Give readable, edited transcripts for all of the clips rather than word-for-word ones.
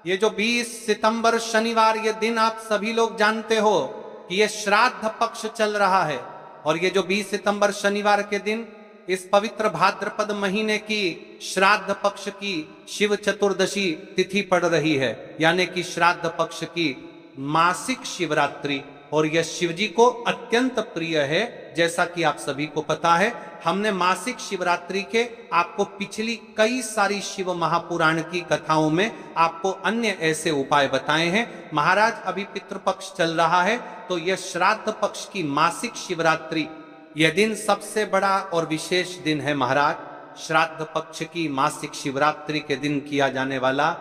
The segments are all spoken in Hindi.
ये जो 20 सितंबर शनिवार, ये दिन आप सभी लोग जानते हो कि ये श्राद्ध पक्ष चल रहा है। और ये जो 20 सितंबर शनिवार के दिन इस पवित्र भाद्रपद महीने की श्राद्ध पक्ष की शिव चतुर्दशी तिथि पड़ रही है, यानी कि श्राद्ध पक्ष की मासिक शिवरात्रि। और यह शिव जी को अत्यंत प्रिय है। जैसा कि आप सभी को पता है, हमने मासिक शिवरात्रि के आपको पिछली कई सारी शिव महापुराण की कथाओं में आपको अन्य ऐसे उपाय बताए हैं। महाराज अभी पितृपक्ष चल रहा है, तो यह श्राद्ध पक्ष की मासिक शिवरात्रि, यह दिन सबसे बड़ा और विशेष दिन है महाराज। श्राद्ध पक्ष की मासिक शिवरात्रि के दिन किया जाने वाला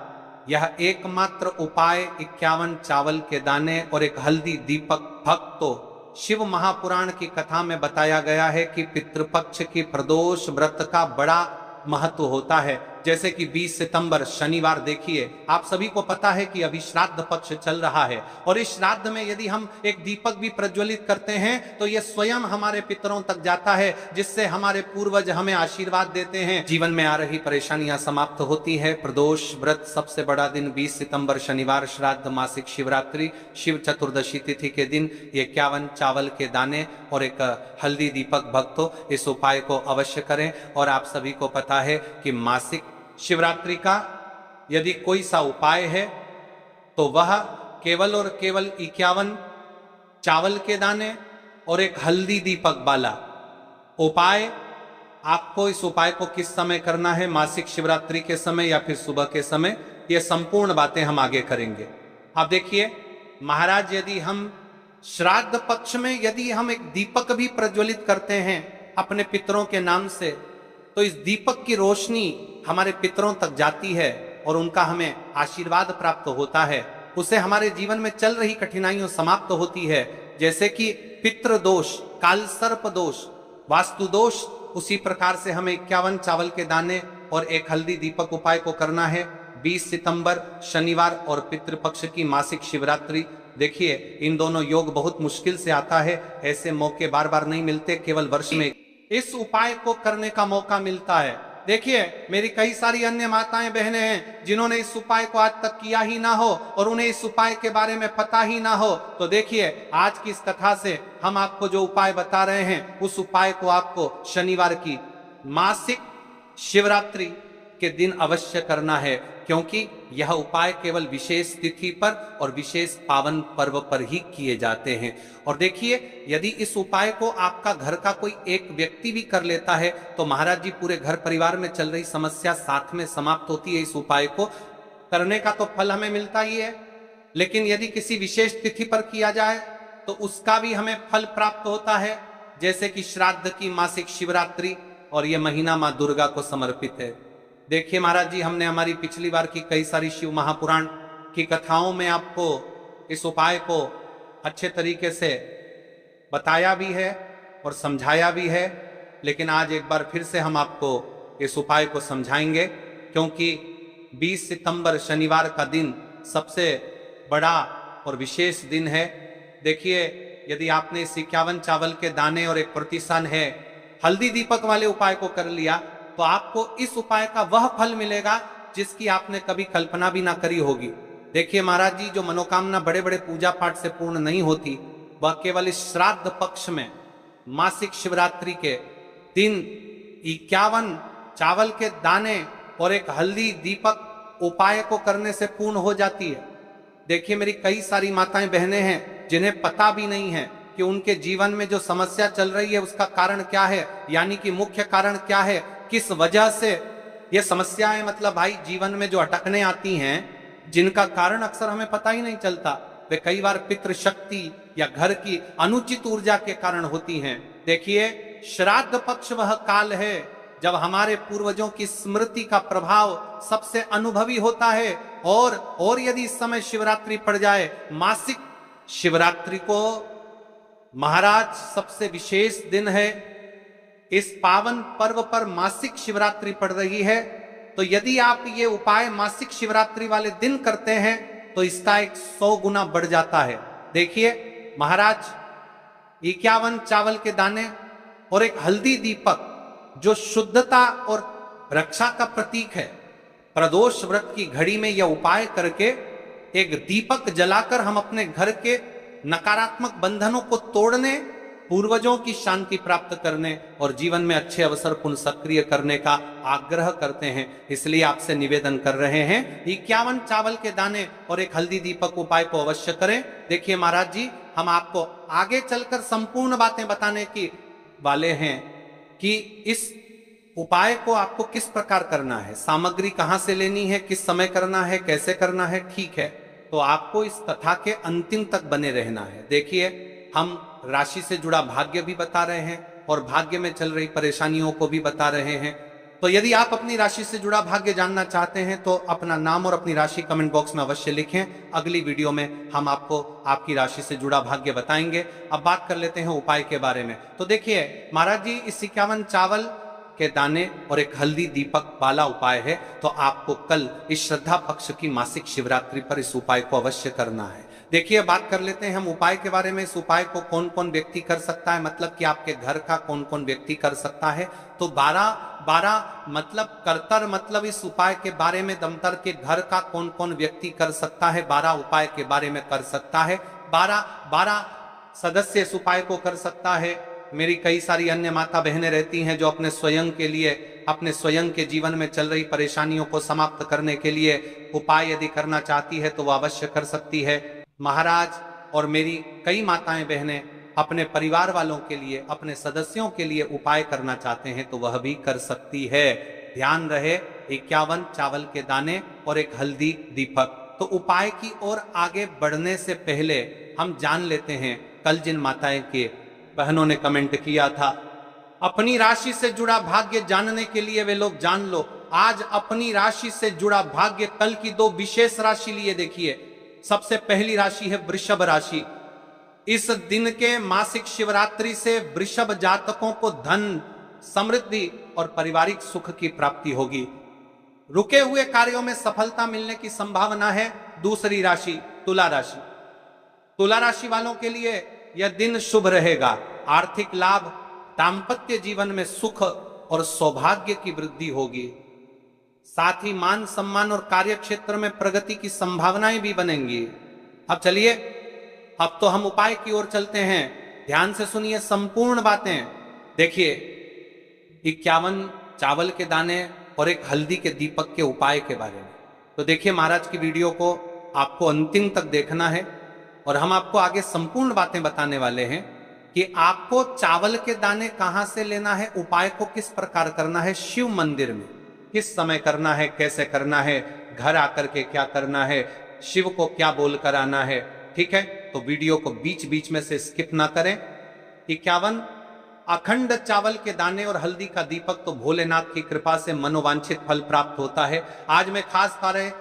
यह एकमात्र उपाय 51 चावल के दाने और एक हल्दी दीपक भक्तो शिव महापुराण की कथा में बताया गया है कि पितृपक्ष की प्रदोष व्रत का बड़ा महत्व होता है। जैसे कि 20 सितंबर शनिवार देखिए, आप सभी को पता है कि अभी श्राद्ध पक्ष चल रहा है, और इस श्राद्ध में यदि हम एक दीपक भी प्रज्वलित करते हैं तो यह स्वयं हमारे पितरों तक जाता है, जिससे हमारे पूर्वज हमें आशीर्वाद देते हैं, जीवन में आ रही परेशानियां समाप्त होती है। प्रदोष व्रत सबसे बड़ा दिन 20 सितंबर शनिवार, श्राद्ध मासिक शिवरात्रि, शिव चतुर्दशी तिथि के दिन 51 चावल के दाने और एक हल्दी दीपक भक्तो, इस उपाय को अवश्य करें। और आप सभी को पता है कि मासिक शिवरात्रि का यदि कोई सा उपाय है तो वह केवल और केवल 51 चावल के दाने और एक हल्दी दीपक वाला उपाय। आपको इस उपाय को किस समय करना है, मासिक शिवरात्रि के समय या फिर सुबह के समय, ये संपूर्ण बातें हम आगे करेंगे। अब देखिए महाराज, यदि हम श्राद्ध पक्ष में यदि हम एक दीपक भी प्रज्वलित करते हैं अपने पितरों के नाम से, तो इस दीपक की रोशनी हमारे पितरों तक जाती है और उनका हमें आशीर्वाद प्राप्त होता है। उससे हमारे जीवन में चल रही कठिनाइयां समाप्त होती है, जैसे कि पितृ दोष, काल सर्प दोष, वास्तु दोष। उसी प्रकार से हमें 51 चावल के दाने और एक हल्दी दीपक उपाय को करना है 20 सितंबर शनिवार और पितृपक्ष की मासिक शिवरात्रि। देखिए, इन दोनों योग बहुत मुश्किल से आता है, ऐसे मौके बार बार नहीं मिलते, केवल वर्ष में इस उपाय को करने का मौका मिलता है। देखिए, मेरी कई सारी अन्य माताएं बहनें हैं जिन्होंने इस उपाय को आज तक किया ही ना हो और उन्हें इस उपाय के बारे में पता ही ना हो। तो देखिए, आज की इस कथा से हम आपको जो उपाय बता रहे हैं, उस उपाय को आपको शनिवार की मासिक शिवरात्रि के दिन अवश्य करना है, क्योंकि यह उपाय केवल विशेष तिथि पर और विशेष पावन पर्व पर ही किए जाते हैं। और देखिए, यदि इस उपाय को आपका घर का कोई एक व्यक्ति भी कर लेता है तो महाराज जी पूरे घर परिवार में चल रही समस्या साथ में समाप्त होती है। इस उपाय को करने का तो फल हमें मिलता ही है, लेकिन यदि किसी विशेष तिथि पर किया जाए तो उसका भी हमें फल प्राप्त होता है, जैसे कि श्राद्ध की मासिक शिवरात्रि, और यह महीना मां दुर्गा को समर्पित है। देखिए महाराज जी, हमने हमारी पिछली बार की कई सारी शिव महापुराण की कथाओं में आपको इस उपाय को अच्छे तरीके से बताया भी है और समझाया भी है, लेकिन आज एक बार फिर से हम आपको इस उपाय को समझाएंगे, क्योंकि 20 सितंबर शनिवार का दिन सबसे बड़ा और विशेष दिन है। देखिए, यदि आपने इस 51 चावल के दाने और एक प्रतिसन है हल्दी दीपक वाले उपाय को कर लिया, तो आपको इस उपाय का वह फल मिलेगा जिसकी आपने कभी कल्पना भी ना करी होगी। देखिए महाराज जी, जो मनोकामना बड़े बड़े पूजा पाठ से पूर्ण नहीं होती, वह केवल इस श्राद्ध पक्ष में मासिक शिवरात्रि के दिन 51 चावल के दाने और एक हल्दी दीपक उपाय को करने से पूर्ण हो जाती है। देखिए, मेरी कई सारी माताएं बहनें हैं जिन्हें पता भी नहीं है कि उनके जीवन में जो समस्या चल रही है उसका कारण क्या है, यानी कि मुख्य कारण क्या है, किस वजह से ये समस्याएं, मतलब भाई जीवन में जो अटकने आती हैं, जिनका कारण अक्सर हमें पता ही नहीं चलता, वे कई बार पितृशक्ति या घर की अनुचित ऊर्जा के कारण होती हैं। देखिए, श्राद्ध पक्ष वह काल है जब हमारे पूर्वजों की स्मृति का प्रभाव सबसे अनुभवी होता है। और यदि इस समय शिवरात्रि पड़ जाए, मासिक शिवरात्रि को महाराज सबसे विशेष दिन है, इस पावन पर्व पर मासिक शिवरात्रि पड़ रही है, तो यदि आप ये उपाय मासिक शिवरात्रि वाले दिन करते हैं तो इसका 100 गुना बढ़ जाता है। देखिए महाराज, 51 चावल के दाने और एक हल्दी दीपक जो शुद्धता और रक्षा का प्रतीक है, प्रदोष व्रत की घड़ी में यह उपाय करके एक दीपक जलाकर हम अपने घर के नकारात्मक बंधनों को तोड़ने, पूर्वजों की शांति प्राप्त करने और जीवन में अच्छे अवसर पुनः सक्रिय करने का आग्रह करते हैं। इसलिए आपसे निवेदन कर रहे हैं 51 चावल के दाने और एक हल्दी दीपक उपाय को अवश्य करें। देखिए महाराज जी, हम आपको आगे चलकर संपूर्ण बातें बताने की वाले हैं कि इस उपाय को आपको किस प्रकार करना है, सामग्री कहां से लेनी है, किस समय करना है, कैसे करना है। ठीक है, तो आपको इस कथा के अंतिम तक बने रहना है। देखिए, हम राशि से जुड़ा भाग्य भी बता रहे हैं और भाग्य में चल रही परेशानियों को भी बता रहे हैं। तो यदि आप अपनी राशि से जुड़ा भाग्य जानना चाहते हैं तो अपना नाम और अपनी राशि कमेंट बॉक्स में अवश्य लिखें। अगली वीडियो में हम आपको आपकी राशि से जुड़ा भाग्य बताएंगे। अब बात कर लेते हैं उपाय के बारे में। तो देखिए महाराज जी, इस 51 चावल के दाने और एक हल्दी दीपक वाला उपाय है, तो आपको कल इस श्रद्धा पक्ष की मासिक शिवरात्रि पर इस उपाय को अवश्य करना है। देखिए, बात कर लेते हैं हम उपाय के बारे में। इस उपाय को कौन कौन व्यक्ति कर सकता है, मतलब कि आपके घर का कौन कौन व्यक्ति कर सकता है। तो 12 मतलब करतर, मतलब इस उपाय के बारे में दमतर के घर का कौन कौन व्यक्ति कर सकता है, 12 उपाय के बारे में कर सकता है। 12 सदस्य इस उपाय को कर सकता है। मेरी कई सारी अन्य माता बहनें रहती हैं जो अपने स्वयं के लिए, अपने स्वयं के जीवन में चल रही परेशानियों को समाप्त करने के लिए उपाय यदि करना चाहती है तो वह अवश्य कर सकती है। महाराज और मेरी कई माताएं बहनें अपने परिवार वालों के लिए, अपने सदस्यों के लिए उपाय करना चाहते हैं तो वह भी कर सकती है। ध्यान रहे, 51 चावल के दाने और एक हल्दी दीपक। तो उपाय की ओर आगे बढ़ने से पहले हम जान लेते हैं, कल जिन माताएं के बहनों ने कमेंट किया था अपनी राशि से जुड़ा भाग्य जानने के लिए, वे लोग जान लो आज अपनी राशि से जुड़ा भाग्य। कल की 2 विशेष राशि लिए देखिए। सबसे पहली राशि है वृषभ राशि। इस दिन के मासिक शिवरात्रि से वृषभ जातकों को धन, समृद्धि और पारिवारिक सुख की प्राप्ति होगी। रुके हुए कार्यों में सफलता मिलने की संभावना है। दूसरी राशि तुला राशि। तुला राशि वालों के लिए यह दिन शुभ रहेगा। आर्थिक लाभ, दाम्पत्य जीवन में सुख और सौभाग्य की वृद्धि होगी। साथ ही मान सम्मान और कार्य क्षेत्र में प्रगति की संभावनाएं भी बनेंगी। अब चलिए, अब तो हम उपाय की ओर चलते हैं। ध्यान से सुनिए संपूर्ण बातें। देखिए, 51 चावल के दाने और एक हल्दी के दीपक के उपाय के बारे में। तो देखिए महाराज की वीडियो को आपको अंतिम तक देखना है और हम आपको आगे संपूर्ण बातें बताने वाले हैं कि आपको चावल के दाने कहां से लेना है, उपाय को किस प्रकार करना है, शिव मंदिर में किस समय करना है, कैसे करना है, घर आकर के क्या करना है, शिव को क्या बोलकर आना है। ठीक है, तो वीडियो को बीच बीच में से स्किप ना करें। 51 अखंड चावल के दाने और हल्दी का दीपक, तो भोलेनाथ की कृपा से मनोवांछित फल प्राप्त होता है। आज मैं खास कर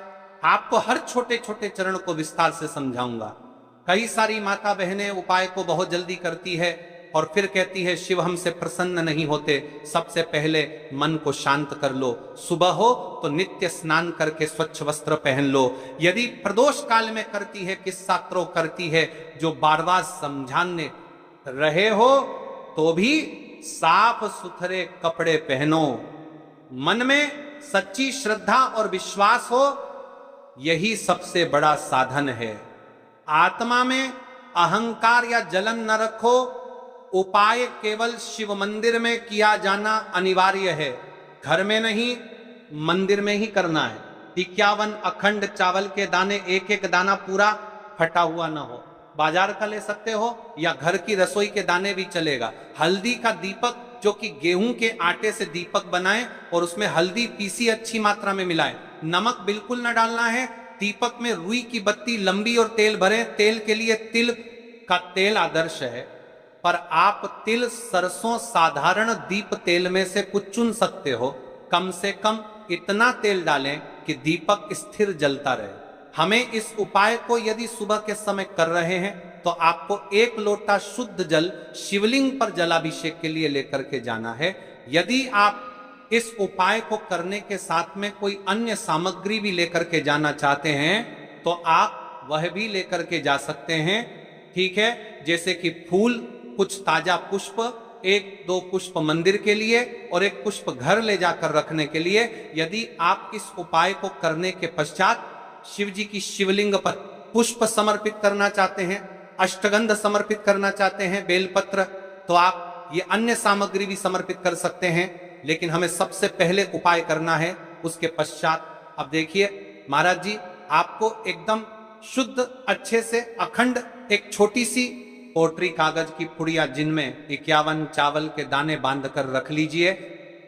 आपको हर छोटे छोटे चरण को विस्तार से समझाऊंगा। कई सारी माता बहनें उपाय को बहुत जल्दी करती है और फिर कहती है शिव हमसे प्रसन्न नहीं होते। सबसे पहले मन को शांत कर लो। सुबह हो तो नित्य स्नान करके स्वच्छ वस्त्र पहन लो। यदि प्रदोष काल में करती है, किस्सा करती है, जो बार बार समझाने रहे हो तो भी साफ सुथरे कपड़े पहनो। मन में सच्ची श्रद्धा और विश्वास हो, यही सबसे बड़ा साधन है। आत्मा में अहंकार या जलन न रखो। उपाय केवल शिव मंदिर में किया जाना अनिवार्य है, घर में नहीं, मंदिर में ही करना है। 51 अखंड चावल के दाने, एक एक दाना पूरा फटा हुआ ना हो। बाजार का ले सकते हो या घर की रसोई के दाने भी चलेगा। हल्दी का दीपक, जो कि गेहूं के आटे से दीपक बनाएं और उसमें हल्दी पीसी अच्छी मात्रा में मिलाएं। नमक बिल्कुल न डालना है। दीपक में रुई की बत्ती लंबी और तेल भरें। तेल के लिए तिल का तेल आदर्श है, पर आप तिल, सरसों, साधारण दीप तेल में से कुछ चुन सकते हो। कम से कम इतना तेल डालें कि दीपक स्थिर जलता रहे। हमें इस उपाय को यदि सुबह के समय कर रहे हैं तो आपको 1 लोटा शुद्ध जल शिवलिंग पर जलाभिषेक के लिए लेकर के जाना है। यदि आप इस उपाय को करने के साथ में कोई अन्य सामग्री भी लेकर के जाना चाहते हैं तो आप वह भी लेकर के जा सकते हैं। ठीक है, जैसे कि फूल, कुछ ताजा पुष्प, एक दो पुष्प मंदिर के लिए और एक पुष्प घर ले जाकर रखने के लिए। यदि आप इस उपाय को करने के पश्चात शिव जी की शिवलिंग पर पुष्प समर्पित करना चाहते हैं, अष्टगंध समर्पित करना चाहते हैं, बेलपत्र, तो आप ये अन्य सामग्री भी समर्पित कर सकते हैं। लेकिन हमें सबसे पहले उपाय करना है, उसके पश्चात अब देखिए महाराज जी, आपको एकदम शुद्ध अच्छे से अखंड एक छोटी सी पोटरी कागज की पुड़िया जिनमें 51 चावल के दाने बांधकर रख लीजिए।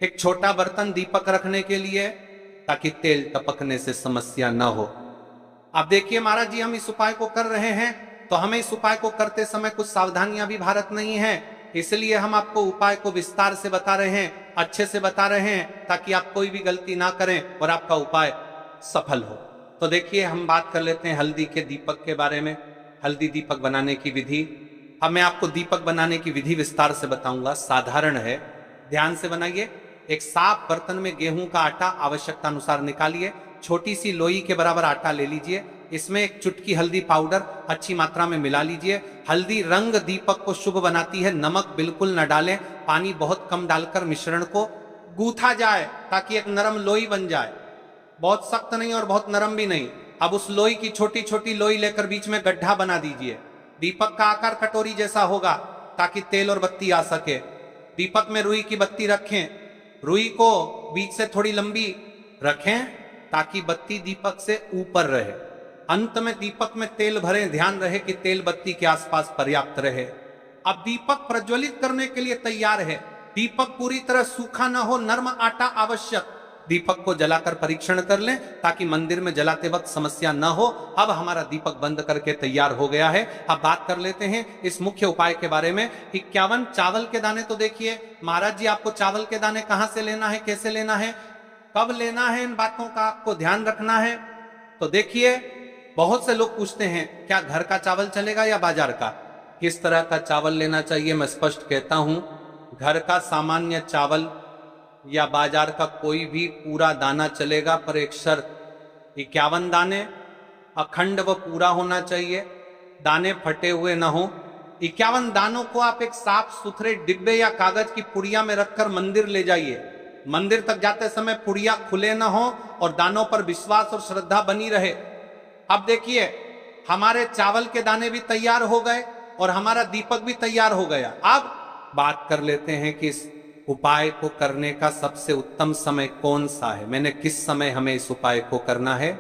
एक छोटा बर्तन दीपक रखने के लिए, ताकि तेल टपकने से समस्या न हो। अब देखिए महाराज जी, हम इस उपाय को कर रहे हैं, तो हमें इस उपाय को करते समय कुछ सावधानियां भी भारत नहीं है, इसलिए हम आपको उपाय को विस्तार से बता रहे हैं, अच्छे से बता रहे हैं, ताकि आप कोई भी गलती ना करें और आपका उपाय सफल हो। तो देखिए, हम बात कर लेते हैं हल्दी के दीपक के बारे में, हल्दी दीपक बनाने की विधि। अब मैं आपको दीपक बनाने की विधि विस्तार से बताऊंगा, साधारण है, ध्यान से बनाइए। एक साफ बर्तन में गेहूं का आटा आवश्यकता अनुसार निकालिए, छोटी सी लोई के बराबर आटा ले लीजिए, इसमें एक चुटकी हल्दी पाउडर अच्छी मात्रा में मिला लीजिए। हल्दी रंग दीपक को शुभ बनाती है, नमक बिल्कुल न डालें, पानी बहुत कम डालकर मिश्रण को गूथा जाए ताकि एक नरम लोई बन जाए, बहुत सख्त नहीं और बहुत नरम भी नहीं। अब उस लोई की छोटी छोटी लोई लेकर बीच में गड्ढा बना दीजिए। दीपक का आकार कटोरी जैसा होगा ताकि तेल और बत्ती आ सके। दीपक में रुई की बत्ती रखें, रुई को बीच से थोड़ी लंबी रखें ताकि बत्ती दीपक से ऊपर रहे। अंत में दीपक में तेल भरें, ध्यान रहे कि तेल बत्ती के आसपास पर्याप्त रहे। अब दीपक प्रज्वलित करने के लिए तैयार है। दीपक पूरी तरह सूखा न हो, नर्म आटा आवश्यक। दीपक को जलाकर परीक्षण कर लें ताकि मंदिर में जलाते वक्त समस्या न हो। अब हमारा दीपक बंद करके तैयार हो गया है। अब बात कर लेते हैं इस मुख्य उपाय के बारे में। 51 चावल के दाने, तो देखिए महाराज जी, आपको चावल के दाने कहां से लेना है, कैसे लेना है, कब लेना है, इन बातों का आपको ध्यान रखना है। तो देखिए, बहुत से लोग पूछते हैं क्या घर का चावल चलेगा या बाजार का, किस तरह का चावल लेना चाहिए। मैं स्पष्ट कहता हूं, घर का सामान्य चावल या बाजार का कोई भी पूरा दाना चलेगा, पर एक शर्त, 51 दाने अखंड व पूरा होना चाहिए, दाने फटे हुए ना हो। 51 दानों को आप एक साफ सुथरे डिब्बे या कागज की पुड़िया में रखकर मंदिर ले जाइए। मंदिर तक जाते समय पुड़िया खुले ना हो और दानों पर विश्वास और श्रद्धा बनी रहे। अब देखिए, हमारे चावल के दाने भी तैयार हो गए और हमारा दीपक भी तैयार हो गया। अब बात कर लेते हैं कि इस उपाय को करने का सबसे उत्तम समय कौन सा है। मैंने किस समय हमें इस उपाय को करना है,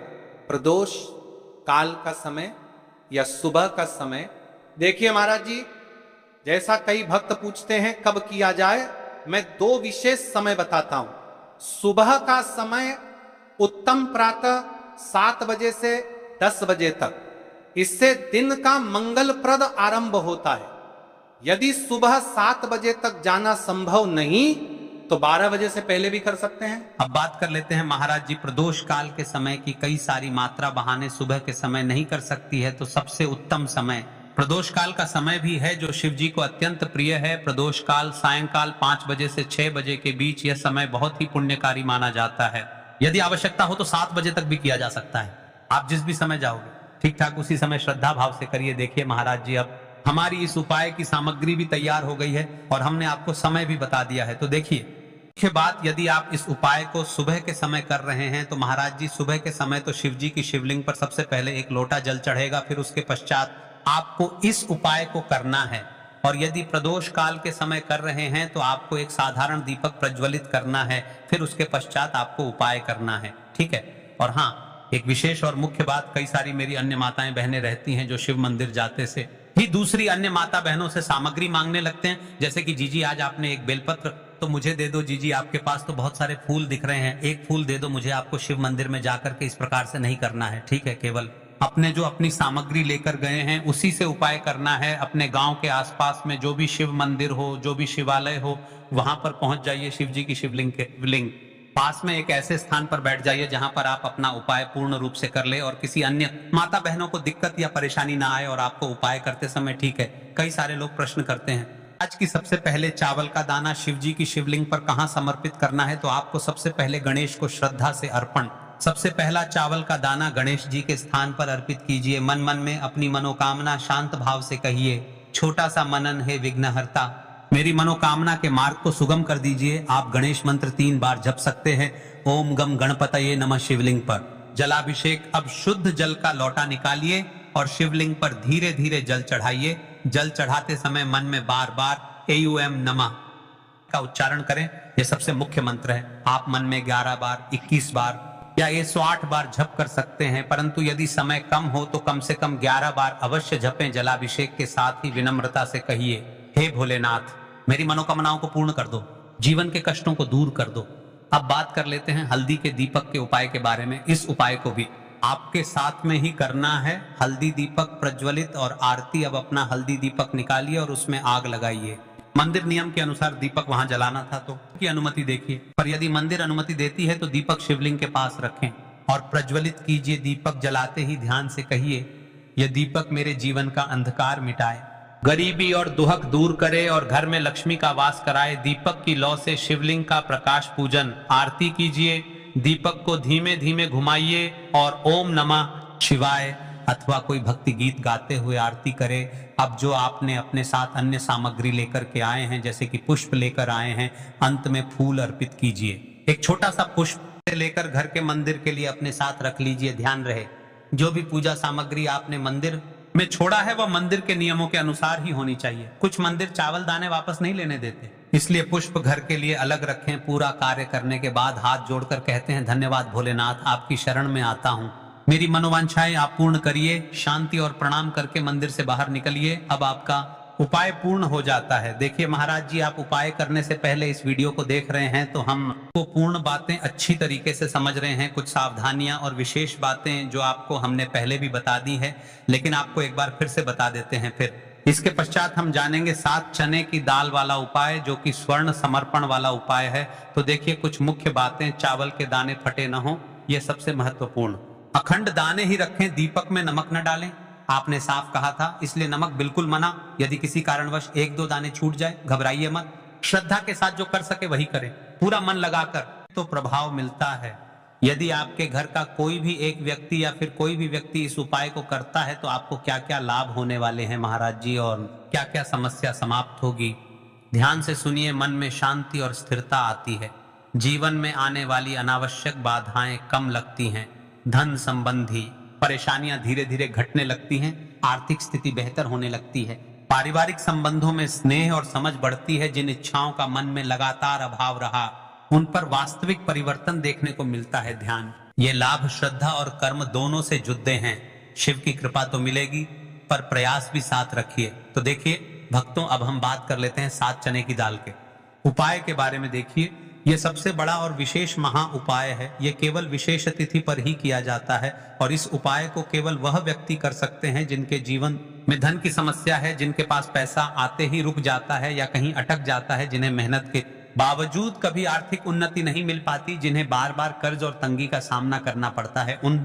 प्रदोष काल का समय या सुबह का समय। देखिए महाराज जी, जैसा कई भक्त पूछते हैं कब किया जाए, मैं 2 विशेष समय बताता हूं। सुबह का समय उत्तम प्रातः 7 बजे से 10 बजे तक, इससे दिन का मंगलप्रद आरंभ होता है। यदि सुबह 7 बजे तक जाना संभव नहीं तो 12 बजे से पहले भी कर सकते हैं। अब बात कर लेते हैं महाराज जी, प्रदोष काल के समय की कई सारी मात्रा बहाने सुबह के समय नहीं कर सकती है, तो सबसे उत्तम समय प्रदोष काल का समय भी है जो शिव जी को अत्यंत प्रिय है। प्रदोष काल सायंकाल 5 बजे से 6 बजे के बीच, यह समय बहुत ही पुण्यकारी माना जाता है। यदि आवश्यकता हो तो 7 बजे तक भी किया जा सकता है। आप जिस भी समय जाओगे ठीक ठाक उसी समय श्रद्धा भाव से करिए। देखिए महाराज जी, अब हमारी इस उपाय की सामग्री भी तैयार हो गई है और हमने आपको समय भी बता दिया है। तो देखिए, मुख्य बात, यदि आप इस उपाय को सुबह के समय कर रहे हैं तो महाराज जी सुबह के समय तो शिव जी की शिवलिंग पर सबसे पहले 1 लोटा जल चढ़ेगा, फिर उसके पश्चात आपको इस उपाय को करना है। और यदि प्रदोष काल के समय कर रहे हैं तो आपको एक साधारण दीपक प्रज्वलित करना है, फिर उसके पश्चात आपको उपाय करना है, ठीक है। और हाँ, एक विशेष और मुख्य बात, कई सारी मेरी अन्य माताएं बहनें रहती हैं जो शिव मंदिर जाते से ही दूसरी अन्य माता बहनों से सामग्री मांगने लगते हैं, जैसे कि जीजी आज आपने एक बेलपत्र तो मुझे दे दो, जीजी आपके पास तो बहुत सारे फूल दिख रहे हैं, एक फूल दे दो मुझे। आपको शिव मंदिर में जाकर के इस प्रकार से नहीं करना है, ठीक है। केवल अपने जो अपनी सामग्री लेकर गए हैं उसी से उपाय करना है। अपने गांव के आसपास में जो भी शिव मंदिर हो, जो भी शिवालय हो, वहां पर पहुंच जाइए। शिव जी की शिवलिंग के लिंग पास में एक ऐसे स्थान पर बैठ जाइए जहां पर आप अपना उपाय पूर्ण रूप से कर ले और किसी अन्य माता बहनों को दिक्कत या परेशानी ना आए और आपको उपाय करते समय, ठीक है। कई सारे लोग प्रश्न करते हैं, आज की सबसे पहले चावल का दाना शिव जी की शिवलिंग पर कहां समर्पित करना है। तो आपको सबसे पहले गणेश को श्रद्धा से अर्पण, सबसे पहला चावल का दाना गणेश जी के स्थान पर अर्पित कीजिए। मन मन में अपनी मनोकामना शांत भाव से कहिए, छोटा सा मनन है विघ्नहर्ता, मेरी मनोकामना के मार्ग को सुगम कर दीजिए। आप गणेश मंत्र 3 बार जप सकते हैं। ओम गम गणपतये नमः शिवलिंग पर जलाभिषेक। अब शुद्ध जल का लोटा निकालिए और शिवलिंग पर धीरे धीरे जल चढ़ाइए। जल चढ़ाते समय मन में बार बार एयूएम नमः का उच्चारण करें। यह सबसे मुख्य मंत्र है। आप मन में 11 बार, 21 बार या 108 बार जप कर सकते हैं, परंतु यदि समय कम हो तो कम से कम 11 बार अवश्य जपें। जलाभिषेक के साथ ही विनम्रता से कहिए, हे भोलेनाथ, मेरी मनोकामनाओं को पूर्ण कर दो, जीवन के कष्टों को दूर कर दो। अब बात कर लेते हैं हल्दी के दीपक के उपाय के बारे में। इस उपाय को भी आपके साथ में ही करना है। हल्दी दीपक प्रज्वलित और आरती। अब अपना हल्दी दीपक निकालिए और उसमें आग लगाइए। मंदिर नियम के अनुसार दीपक वहां जलाना था तो की अनुमति देखिए, पर यदि मंदिर अनुमति देती है तो दीपक शिवलिंग के पास रखें और प्रज्वलित कीजिए। दीपक जलाते ही ध्यान से कहिए, यह दीपक मेरे जीवन का अंधकार मिटाए, गरीबी और दुहक दूर करे और घर में लक्ष्मी का वास कराए। दीपक की लौ से शिवलिंग का प्रकाश पूजन आरती कीजिए। दीपक को धीमे धीमे घुमाइए और ओम नमः शिवाय अथवा कोई भक्ति गीत गाते हुए आरती करे। अब जो आपने अपने साथ अन्य सामग्री लेकर के आए हैं, जैसे कि पुष्प लेकर आए हैं, अंत में फूल अर्पित कीजिए। एक छोटा सा पुष्प लेकर घर के मंदिर के लिए अपने साथ रख लीजिए। ध्यान रहे, जो भी पूजा सामग्री आपने मंदिर में छोड़ा है वह मंदिर के नियमों के अनुसार ही होनी चाहिए। कुछ मंदिर चावल दाने वापस नहीं लेने देते, इसलिए पुष्प घर के लिए अलग रखें। पूरा कार्य करने के बाद हाथ जोड़कर कहते हैं, धन्यवाद भोलेनाथ, आपकी शरण में आता हूँ, मेरी मनोवांछाएं आप पूर्ण करिए। शांति और प्रणाम करके मंदिर से बाहर निकलिए। अब आपका उपाय पूर्ण हो जाता है। देखिए महाराज जी, आप उपाय करने से पहले इस वीडियो को देख रहे हैं तो हम को पूर्ण बातें अच्छी तरीके से समझ रहे हैं। कुछ सावधानियां और विशेष बातें जो आपको हमने पहले भी बता दी है, लेकिन आपको एक बार फिर से बता देते हैं। फिर इसके पश्चात हम जानेंगे 7 चने की दाल वाला उपाय, जो कि स्वर्ण समर्पण वाला उपाय है। तो देखिए कुछ मुख्य बातें, चावल के दाने फटे न हो, यह सबसे महत्वपूर्ण। अखंड दाने ही रखें, दीपक में नमक न डालें। आपने साफ कहा था, इसलिए नमक बिल्कुल मना। यदि किसी कारणवश 1-2 दाने छूट जाए, घबराइए मत। श्रद्धा के साथ जो कर सके वही करें, पूरा मन लगाकर, तो प्रभाव मिलता है। यदि आपके घर का कोई भी एक व्यक्ति या फिर कोई भी व्यक्ति इस उपाय को करता है तो आपको क्या क्या लाभ होने वाले हैं महाराज जी, और क्या क्या समस्या समाप्त होगी, ध्यान से सुनिए। मन में शांति और स्थिरता आती है। जीवन में आने वाली अनावश्यक बाधाएं कम लगती हैं। धन संबंधी परेशानियां धीरे धीरे घटने लगती हैं। आर्थिक स्थिति बेहतर होने लगती है। पारिवारिक संबंधों में स्नेह और समझ बढ़ती है। जिन इच्छाओं का मन में लगातार अभाव रहा, उन पर वास्तविक परिवर्तन देखने को मिलता है। ध्यान, ये लाभ श्रद्धा और कर्म दोनों से जुड़े हैं। शिव की कृपा तो मिलेगी, पर प्रयास भी साथ रखिए। तो देखिए भक्तों, अब हम बात कर लेते हैं 7 चने की दाल के उपाय के बारे में। देखिए, यह सबसे बड़ा और विशेष महा उपाय है। यह केवल विशेष तिथि पर ही किया जाता है और इस उपाय को केवल वह व्यक्ति कर सकते हैं जिनके जीवन में धन की समस्या है, जिनके पास पैसा आते ही रुक जाता है या कहीं अटक जाता है, जिन्हें मेहनत के बावजूद कभी आर्थिक उन्नति नहीं मिल पाती, जिन्हें बार बार कर्ज और तंगी का सामना करना पड़ता है। उन